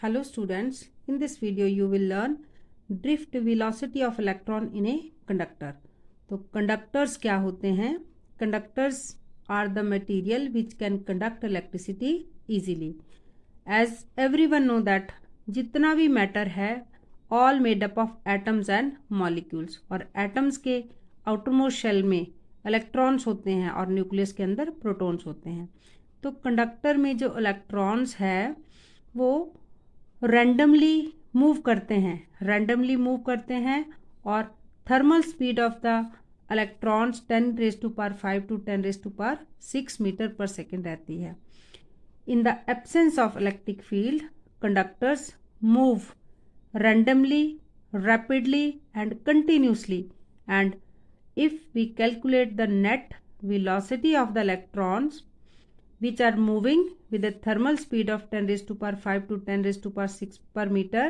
Hello students, in this video you will learn drift velocity of electron in a conductor. तो conductors क्या होते हैं? Conductors are the material which can conduct electricity easily. As everyone know that जितना भी matter है all made up of atoms and molecules, और atoms के outermost shell में electrons होते हैं और nucleus के अंदर protons होते हैं. तो conductor में जो electrons है वो रैंडमली मूव करते हैं और thermal speed of the electrons 10⁵ to 10⁶ meter पर सेकेंड रहती है. In the absence of electric field conductors move randomly, rapidly and continuously, and if we calculate the net velocity of the electrons which are moving with a thermal speed of 10⁵ to 10⁶ per meter,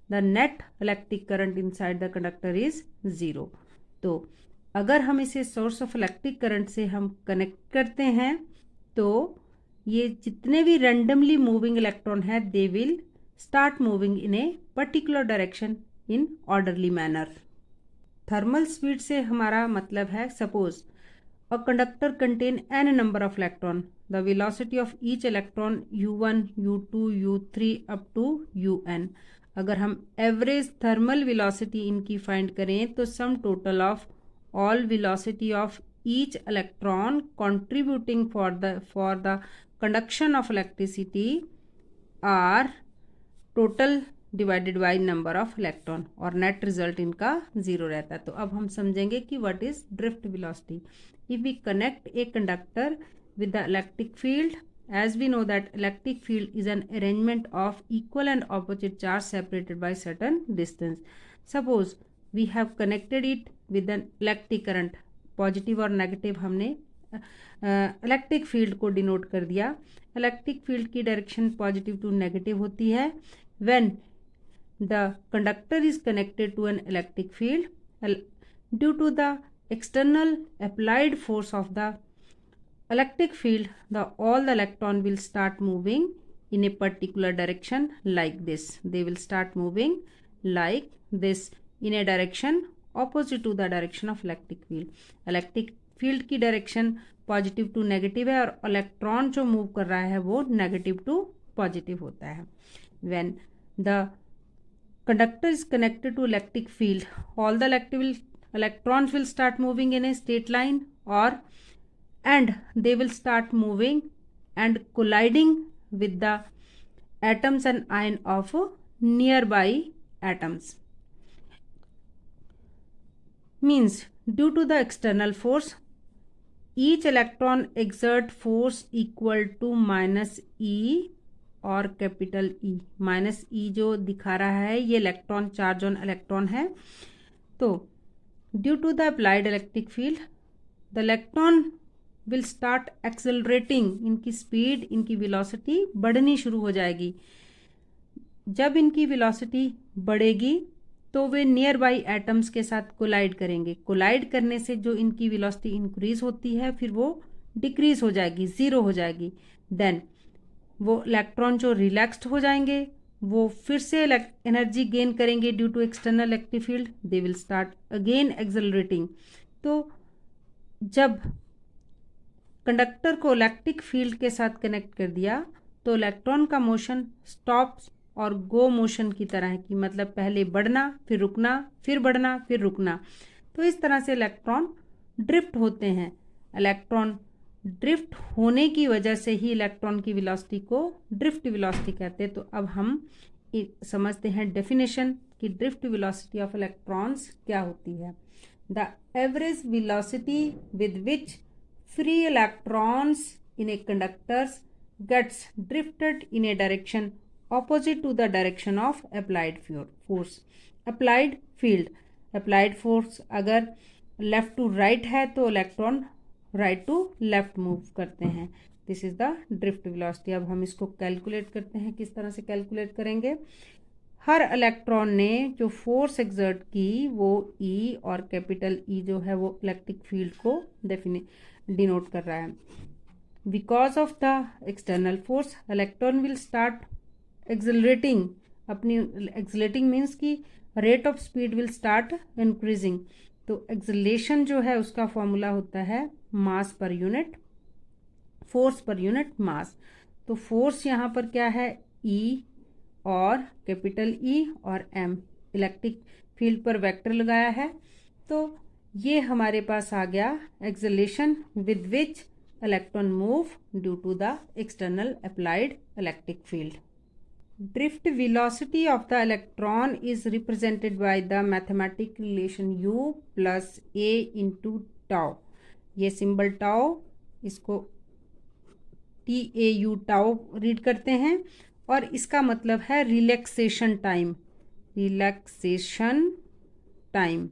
the net electric current inside the conductor is 0. तो अगर हम इसे source of electric current से हम connect करते हैं तो ये जितने भी रैंडमली मूविंग इलेक्ट्रॉन है दे will start moving in a particular direction in orderly manner. Thermal speed से हमारा मतलब है suppose a conductor contain n number of electron. The velocity of each electron u1, u2, u3 up to un. अगर हम average thermal velocity इनकी find करें तो sum total of all velocity of each electron contributing for the conduction of electricity are total divided by number of electron, और net result इनका 0 रहता है. तो अब हम समझेंगे कि what is drift velocity. If we connect a conductor with the electric field, as we know that electric field is an arrangement of equal and opposite charge separated by certain distance. Suppose we have connected it with an electric current, positive और negative हमने electric field को denote कर दिया. Electric field की direction positive to negative होती है when the conductor is connected to an electric field. Due to the external applied force of the electric field, all the electron will start moving in a particular direction like this. They will start moving like this in a direction opposite to the direction of electric field. Electric field की direction positive to negative है और electron जो move कर रहा है वो negative to positive होता है. When the conductor is connected to electric field, all the electrons will start moving in a straight line, and they will start moving and colliding with the atoms and ion of nearby atoms. Means due to the external force, each electron exert force equal to minus E और capital ई. Minus ई जो दिखा रहा है ये electron charge on electron है. तो due to the applied electric field the electron will start accelerating. इनकी speed, इनकी वेलोसिटी बढ़नी शुरू हो जाएगी. जब इनकी वेलोसिटी बढ़ेगी तो वे नियर बाई एटम्स के साथ कोलाइड करेंगे. कोलाइड करने से जो इनकी वेलोसिटी इंक्रीज होती है फिर वो डिक्रीज हो जाएगी, 0 हो जाएगी. देन वो इलेक्ट्रॉन जो रिलैक्स्ड हो जाएंगे वो फिर से एनर्जी गेन करेंगे due to external electric field. They will start again accelerating. तो जब कंडक्टर को इलेक्ट्रिक फील्ड के साथ कनेक्ट कर दिया तो इलेक्ट्रॉन का मोशन स्टॉप और गो मोशन की तरह है कि मतलब पहले बढ़ना फिर रुकना, फिर बढ़ना फिर रुकना. तो इस तरह से इलेक्ट्रॉन ड्रिफ्ट होते हैं. इलेक्ट्रॉन ड्रिफ्ट होने की वजह से ही इलेक्ट्रॉन की वेलोसिटी को ड्रिफ्ट वेलोसिटी कहते हैं. तो अब हम समझते हैं डेफिनेशन कि ड्रिफ्ट वेलोसिटी ऑफ इलेक्ट्रॉन्स क्या होती है. The average velocity with which free electrons in a conductors gets drifted in a direction opposite to the direction of applied force. applied field, applied force अगर left to right है तो electron right to left move करते हैं. This is the drift velocity. अब हम इसको calculate करते हैं. किस तरह से कैलकुलेट करेंगे. हर इलेक्ट्रॉन ने जो फोर्स एक्सर्ट की वो E और कैपिटल E जो है वो इलेक्ट्रिक फील्ड को डिनोट कर रहा है. Because of the external force electron will start accelerating, अपनी एक्सेलरेटिंग मीन्स कि rate of speed will start increasing. तो एक्सेलरेशन जो है उसका फॉर्मूला होता है mass per unit, force per unit mass. तो फोर्स यहाँ पर क्या है, ई और कैपिटल ई और एम, इलेक्ट्रिक फील्ड पर वेक्टर लगाया है। तो ये हमारे पास आ गया acceleration with which electron move due to the external applied electric field. Drift velocity of the electron is represented by the mathematical relation u plus a into tau। ये सिंबल टाउ, इसको TAU टाउ रीड करते हैं और इसका मतलब है relaxation time. Relaxation time,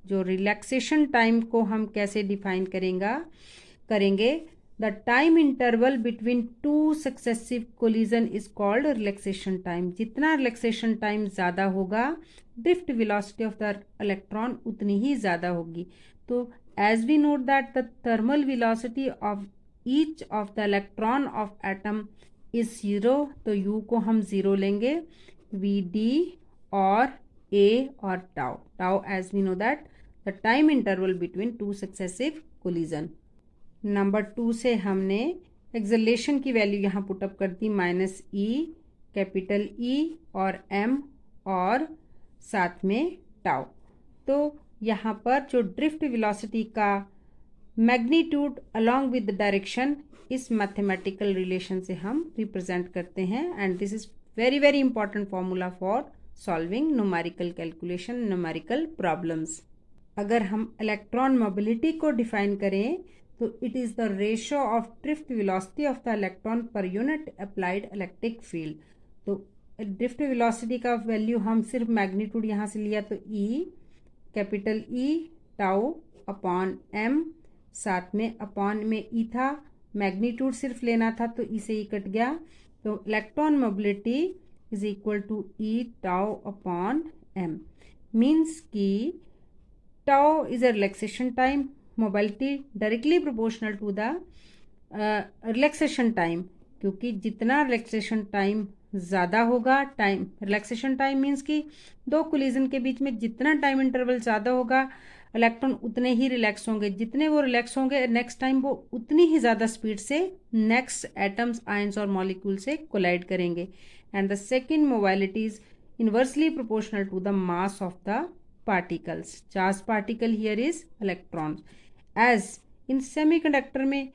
जो relaxation time को हम कैसे डिफाइन करेंगे, the time interval between two successive collision is called relaxation time. जितना रिलैक्सेशन टाइम ज़्यादा होगा, drift velocity of the electron उतनी ही ज़्यादा होगी। तो as we note that the thermal velocity of each of the electron of atom is 0, तो u को हम 0 लेंगे, Vd और a और tau as we know that the time interval between two successive collision. Number 2 से हमने acceleration की value यहाँ पुटअप कर दी, माइनस ई, कैपिटल ई और एम और साथ में टाउ। तो यहाँ पर जो ड्रिफ्ट वेलोसिटी का magnitude along with the direction, इस मैथमेटिकल रिलेशन से हम रिप्रेजेंट करते हैं। And this is very very important formula for solving numerical calculation, numerical problems. अगर हम इलेक्ट्रॉन मोबिलिटी को डिफाइन करें तो it is the ratio of drift velocity of the electron per unit applied electric field. तो drift velocity का value हम सिर्फ magnitude यहाँ से लिया तो ई, capital E, tau upon M, साथ में अपॉन में ई था, मैग्नीट्यूड सिर्फ लेना था तो ई से ई कट गया। तो electron mobility is equal to e tau upon m, means कि tau is a relaxation time, mobility directly proportional to the relaxation time, क्योंकि जितना रिलैक्सेशन टाइम ज़्यादा होगा, टाइम रिलैक्सेशन टाइम मीन्स कि दो कोलिजन के बीच में जितना टाइम इंटरवल ज़्यादा होगा, इलेक्ट्रॉन उतने ही रिलैक्स होंगे। जितने वो रिलैक्स होंगे नेक्स्ट टाइम वो उतनी ही ज़्यादा स्पीड से नेक्स्ट एटम्स, आयंस और मॉलिक्यूल से कोलाइड करेंगे। And the second mobility is inversely proportional to the mass of the particles. Charged particle here is electrons. As in semiconductor में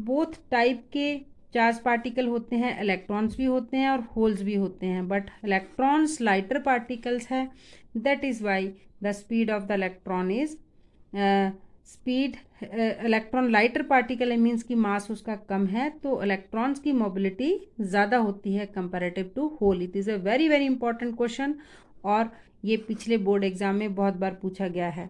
both type के चार्ज पार्टिकल होते हैं, electrons भी होते हैं और होल्स भी होते हैं, बट इलेक्ट्रॉन्स लाइटर पार्टिकल्स है। That is why the speed of the electron is speed, electron lighter particle है मीन्स कि मास उसका कम है, तो इलेक्ट्रॉन्स की मोबिलिटी ज़्यादा होती है comparative to hole. It is a very very important question और ये पिछले बोर्ड एग्जाम में बहुत बार पूछा गया है।